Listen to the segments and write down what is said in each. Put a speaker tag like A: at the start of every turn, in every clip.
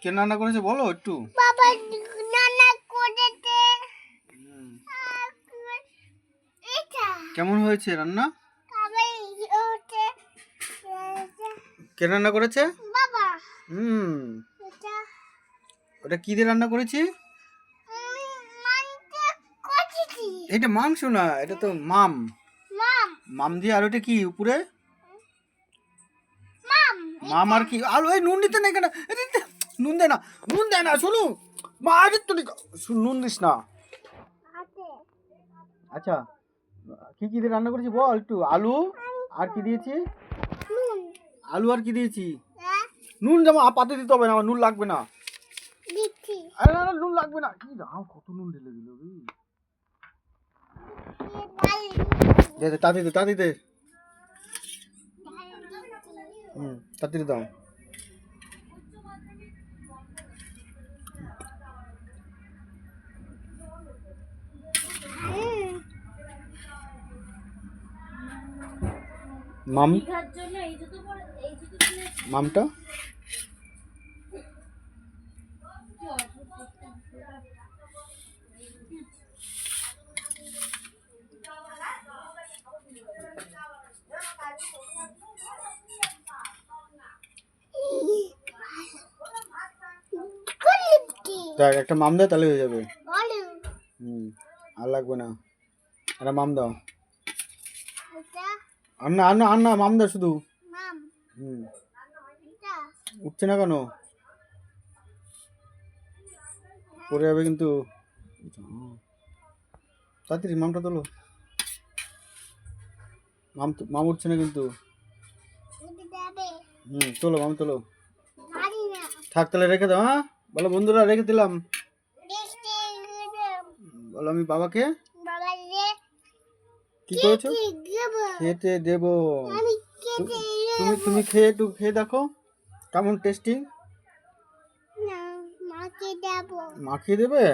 A: কে রান্না করেছে বলো একটু।
B: বাবা রান্না করেছে। এটা
A: কেমন হয়েছে রান্না?
B: খাবার হচ্ছে
A: কে রান্না করেছে?
B: বাবা।
A: হুম।
B: এটা
A: ওটা কি দিয়ে রান্না করেছি?
B: মাংস করেছি।
A: এটা মাংস না, এটা তো মাম।
B: মাম
A: মাম দিয়ে আর ওটা কি উপরে?
B: মাম
A: মাম আর কি? আর ওই নুন দিতে নাই কেন? নুন দেয় না, নুন দেয় না, শোনো মা আরে তো নুন দিস না।
B: আছে
A: আচ্ছা, কি কি দিয়ে রান্না করেছি বল একটু। আলু আর কি দিয়েছি?
B: নুন।
A: আলু আর কি দিয়েছি?
B: হ্যাঁ
A: নুন যেমন পাতে দিতে হবে না, আমার নুন লাগবে না।
B: দিচ্ছি।
A: আরে না না, নুন লাগবে না। কি রাম, কত নুন ঢেলে দিল রে। দে দে, তাড়াতাড়ি দে, তাড়াতাড়ি দে। তাড়াতাড়ি দাও। মাম, মামটা দেখ, একটা মাম দাও তাহলে হয়ে যাবে। আর লাগবে না, একটা মাম দাও। আর না আর না আর না, মাম দাও শুধু। উঠছে না কেন? পড়ে যাবে কিন্তু। তাড়াতাড়ি মামটা তোলো। মাম উঠছে না কিন্তু। তোলো মাম তোলো। থাক তাহলে রেখে দাও। হ্যাঁ বলো বন্ধুরা, রেখে দিলাম। বলো আমি বাবাকে কি করেছো? খেতে দেবো। তুমি তুমি খেয়ে একটু খেয়ে দেখো কেমন টেস্টি। মাখিয়ে দেবে?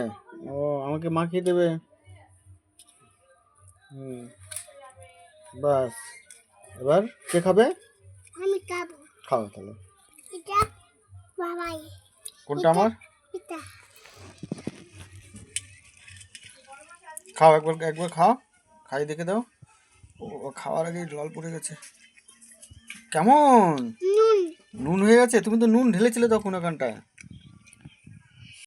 A: ও, আমাকে মাখিয়ে দেবে। বাস, এবার কে খাবে?
B: আমি খাবো।
A: খাও তাহলে।
B: এটা বাবাই।
A: কোনটা আমার?
B: এটা
A: খাও, একবার একবার খাও, খাই দেখে দাও। ও খাওয়ার আগে জল পড়ে গেছে। কেমন
B: নুন।
A: নুন হয়ে গেছে? তুমি তো নুন ঢেলেছিলে তখন ওখানটায়।